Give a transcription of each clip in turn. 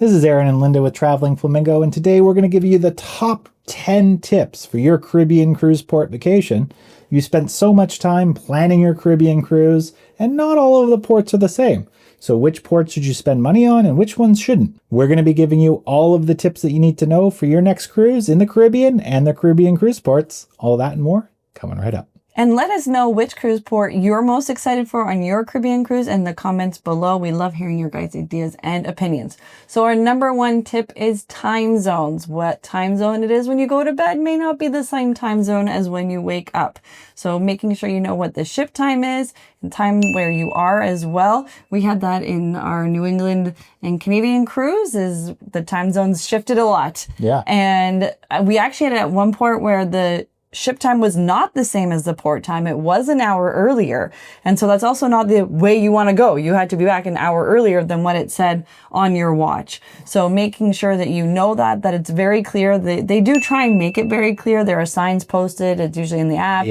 This is Aron and Linda with Traveling Flamingo, and today we're going to give you the top 10 tips for your Caribbean cruise port vacation. You spent so much time planning your Caribbean cruise, and not all of the ports are the same. So which ports should you spend money on and which ones shouldn't? We're going to be giving you all of the tips that you need to know for your next cruise in the Caribbean and the Caribbean cruise ports. All that and more coming right up. And let us know which cruise port you're most excited for on your Caribbean cruise in the comments below. We love hearing your guys' ideas and opinions. So our number one tip is time zones. What time zone it is when you go to bed may not be the same time zone as when you wake up. So making sure you know what the ship time is and time where you are as well. We had that in our New England and Canadian cruise, is the time zones shifted a lot. Yeah. And we actually had at one port where the ship time was not the same as the port time. It was an hour earlier. And so that's also not the way you want to go. You had to be back an hour earlier than what it said on your watch. So making sure that you know that it's very clear. They do try and make it very clear. There are signs posted. It's usually in the app.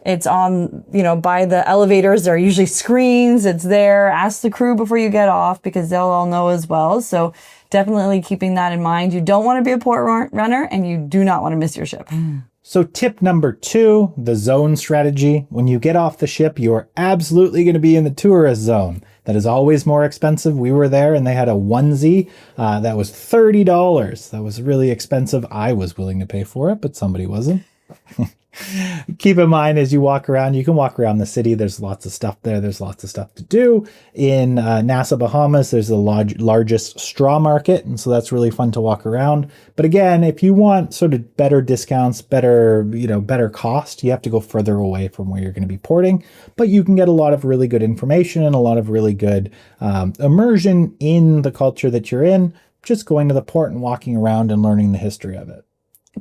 It's on, by the elevators. There are usually screens. It's there. Ask the crew before you get off because they'll all know as well. So definitely keeping that in mind. You don't want to be a port runner and you do not want to miss your ship. So tip number 2, the zone strategy. When you get off the ship, you are absolutely going to be in the tourist zone. That is always more expensive. We were there and they had a onesie that was $30. That was really expensive. I was willing to pay for it, but somebody wasn't. Keep in mind as you walk around, you can walk around the city. There's lots of stuff there. There's lots of stuff to do. In Nassau, Bahamas, there's the largest straw market. And so that's really fun to walk around. But again, if you want sort of better discounts, better cost, you have to go further away from where you're going to be porting. But you can get a lot of really good information and a lot of really good immersion in the culture that you're in, just going to the port and walking around and learning the history of it.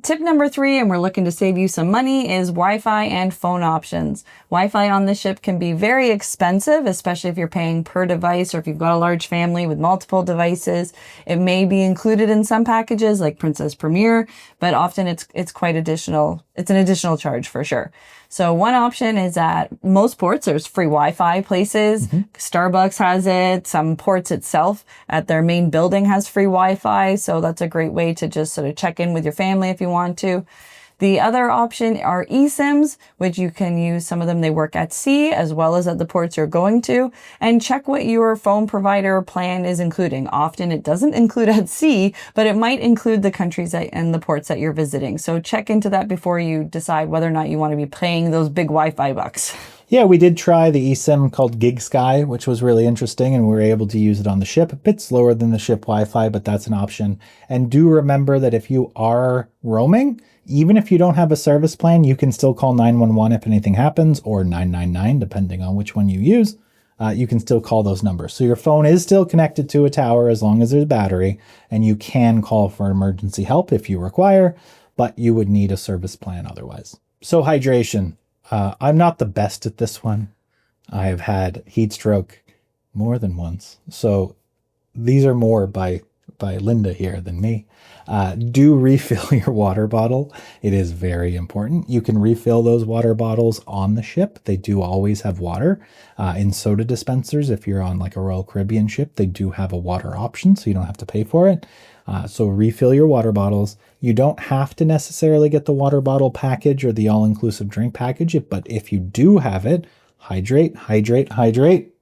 Tip number 3, and we're looking to save you some money, is Wi-Fi and phone options. Wi-Fi on the ship can be very expensive, especially if you're paying per device or if you've got a large family with multiple devices. It may be included in some packages like Princess Premier, but often it's quite additional. It's an additional charge for sure. So one option is at most ports, there's free Wi-Fi places. Starbucks has it. Some ports itself at their main building has free Wi-Fi. So that's a great way to just sort of check in with your family if you want to. The other option are eSIMs, which you can use. Some of them, they work at sea as well as at the ports you're going to, and check what your phone provider plan is including. Often it doesn't include at sea, but it might include the countries and the ports that you're visiting. So check into that before you decide whether or not you want to be paying those big Wi-Fi bucks. Yeah, we did try the eSIM called GigSky, which was really interesting, and we were able to use it on the ship. A bit slower than the ship Wi-Fi, but that's an option. And do remember that if you are roaming, even if you don't have a service plan, you can still call 911 if anything happens, or 999, depending on which one you use. You can still call those numbers. So your phone is still connected to a tower as long as there's battery, and you can call for emergency help if you require, but you would need a service plan otherwise. So hydration. I'm not the best at this one. I have had heat stroke more than once. So these are more by Linda here than me. Do refill your water bottle. It is very important. You can refill those water bottles on the ship. They do always have water in soda dispensers. If you're on like a Royal Caribbean ship, they do have a water option, so you don't have to pay for it. So refill your water bottles. You don't have to necessarily get the water bottle package or the all-inclusive drink package, but if you do have it, hydrate, hydrate, hydrate.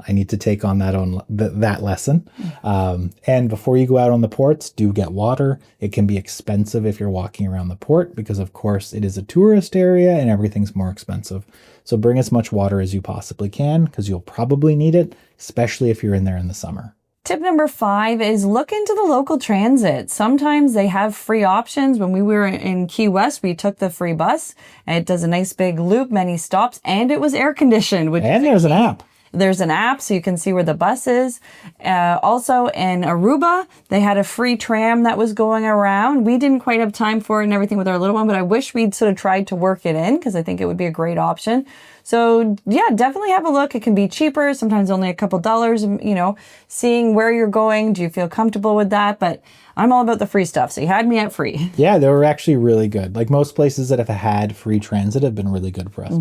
I need to take on that lesson. And before you go out on the ports, do get water. It can be expensive if you're walking around the port because, of course, it is a tourist area and everything's more expensive. So bring as much water as you possibly can because you'll probably need it, especially if you're in there in the summer. Tip number 5 is look into the local transit. Sometimes they have free options. When we were in Key West, we took the free bus. It does a nice big loop, many stops, and it was air conditioned. And there's an app. There's an app so you can see where the bus is. Also in Aruba, they had a free tram that was going around. We didn't quite have time for it and everything with our little one, but I wish we'd sort of tried to work it in because I think it would be a great option. So yeah, definitely have a look. It can be cheaper, sometimes only a couple dollars, seeing where you're going. Do you feel comfortable with that? But I'm all about the free stuff. So you had me at free. Yeah, they were actually really good. Like most places that have had free transit have been really good for us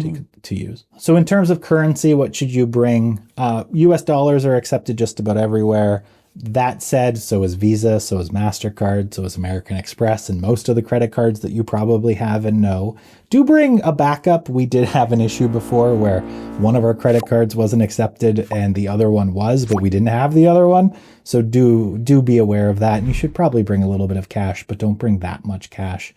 to use. So in terms of currency, what should you bring? US dollars are accepted just about everywhere. That said, so is Visa, so is MasterCard, so is American Express, and most of the credit cards that you probably have and know. Do bring a backup. We did have an issue before where one of our credit cards wasn't accepted and the other one was, but we didn't have the other one. So do be aware of that. And you should probably bring a little bit of cash, but don't bring that much cash,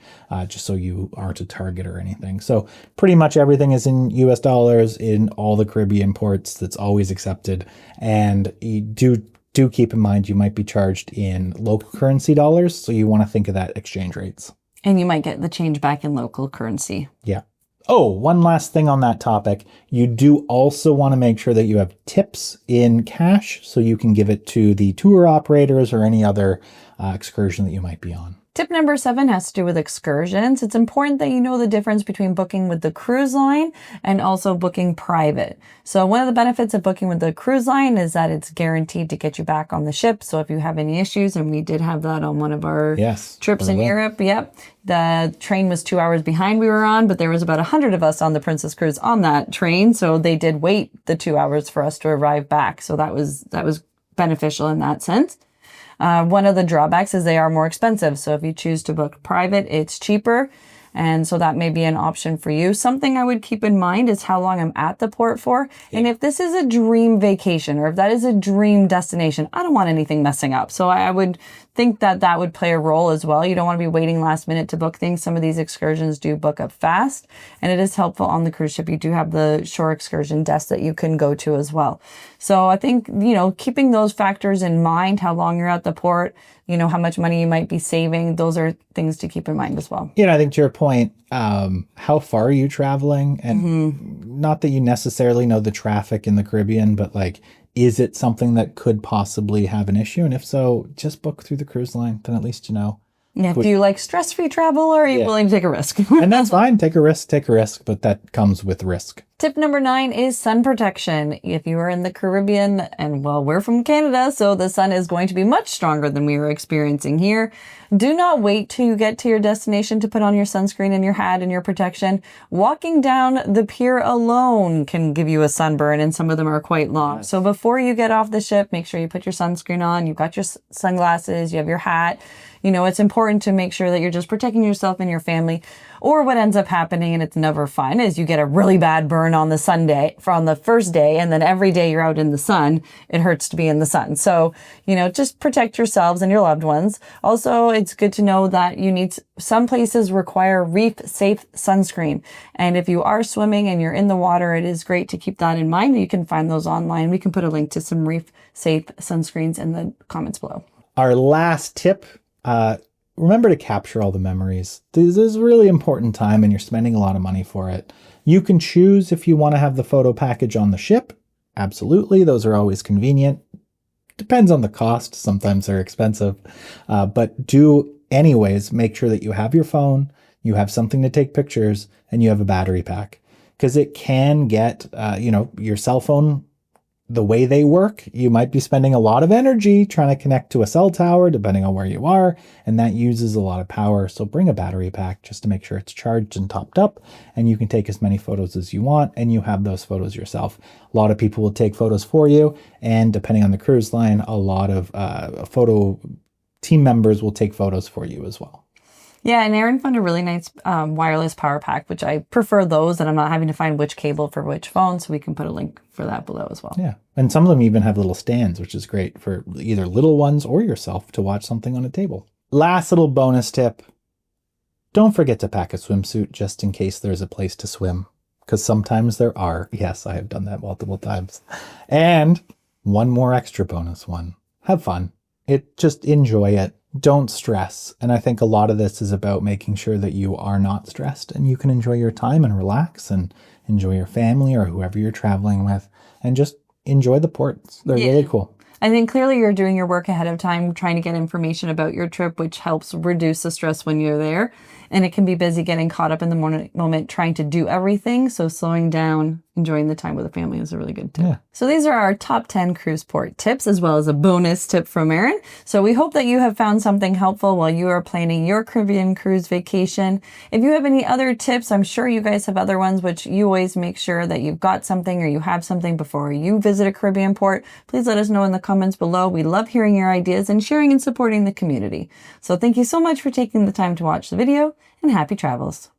just so you aren't a target or anything. So pretty much everything is in US dollars in all the Caribbean ports. That's always accepted. And you do keep in mind you might be charged in local currency dollars, so you want to think of that exchange rates. And you might get the change back in local currency. Yeah. Oh, one last thing on that topic. You do also want to make sure that you have tips in cash so you can give it to the tour operators or any other excursion that you might be on. Tip number 7 has to do with excursions. It's important that you know the difference between booking with the cruise line and also booking private. So one of the benefits of booking with the cruise line is that it's guaranteed to get you back on the ship. So if you have any issues, and we did have that on one of our trips in Europe, the train was 2 hours behind we were on, but there was about 100 of us on the Princess Cruise on that train. So they did wait the 2 hours for us to arrive back. So that was beneficial in that sense. One of the drawbacks is they are more expensive. So if you choose to book private, it's cheaper. And so that may be an option for you. Something I would keep in mind is how long I'm at the port for. Yeah. And if this is a dream vacation or if that is a dream destination, I don't want anything messing up. So I would think that that would play a role as well. You don't want to be waiting last minute to book things. Some of these excursions do book up fast, and it is helpful on the cruise ship. You do have the shore excursion desk that you can go to as well. So I think, keeping those factors in mind, how long you're at the port, how much money you might be saving, those are things to keep in mind as well. I think to your point, how far are you traveling? And not that you necessarily know the traffic in the Caribbean, but is it something that could possibly have an issue? And if so, just book through the cruise line, then at least you know. Yeah, do you like stress-free travel, or are you willing to take a risk? And that's fine. Take a risk, but that comes with risk. Tip number 9 is sun protection. If you are in the Caribbean, and we're from Canada, so the sun is going to be much stronger than we were experiencing here. Do not wait till you get to your destination to put on your sunscreen and your hat and your protection. Walking down the pier alone can give you a sunburn, and some of them are quite long. So before you get off the ship, make sure you put your sunscreen on, you've got your sunglasses, you have your hat. It's important to make sure that you're just protecting yourself and your family. Or what ends up happening, and it's never fun, is you get a really bad burn on the first day, and then every day you're out in the sun, it hurts to be in the sun. So, just protect yourselves and your loved ones. Also, it's good to know that some places require reef-safe sunscreen. And if you are swimming and you're in the water, it is great to keep that in mind. You can find those online. We can put a link to some reef-safe sunscreens in the comments below. Our last tip, remember to capture all the memories. This is a really important time and you're spending a lot of money for it. You can choose if you want to have the photo package on the ship. Absolutely. Those are always convenient. Depends on the cost. Sometimes they're expensive. But do anyways make sure that you have your phone, you have something to take pictures, and you have a battery pack. Because it can get, your cell phone, the way they work, you might be spending a lot of energy trying to connect to a cell tower, depending on where you are, and that uses a lot of power. So bring a battery pack just to make sure it's charged and topped up, and you can take as many photos as you want, and you have those photos yourself. A lot of people will take photos for you, and depending on the cruise line, a lot of photo team members will take photos for you as well. Yeah, and Aron found a really nice wireless power pack, which I prefer those, and I'm not having to find which cable for which phone, so we can put a link for that below as well. Yeah, and some of them even have little stands, which is great for either little ones or yourself to watch something on a table. Last little bonus tip, don't forget to pack a swimsuit just in case there's a place to swim, because sometimes there are. Yes, I have done that multiple times. And one more extra bonus one, have fun. Just enjoy it. Don't stress. And I think a lot of this is about making sure that you are not stressed and you can enjoy your time and relax and enjoy your family or whoever you're traveling with and just enjoy the ports. They're really cool. I think clearly you're doing your work ahead of time, trying to get information about your trip, which helps reduce the stress when you're there. And it can be busy getting caught up in the moment, trying to do everything. So slowing down enjoying the time with the family is a really good tip. Yeah. So these are our top 10 cruise port tips, as well as a bonus tip from Aron. So we hope that you have found something helpful while you are planning your Caribbean cruise vacation. If you have any other tips, I'm sure you guys have other ones, which you always make sure that you've got something or you have something before you visit a Caribbean port. Please let us know in the comments below. We love hearing your ideas and sharing and supporting the community. So thank you so much for taking the time to watch the video, and happy travels.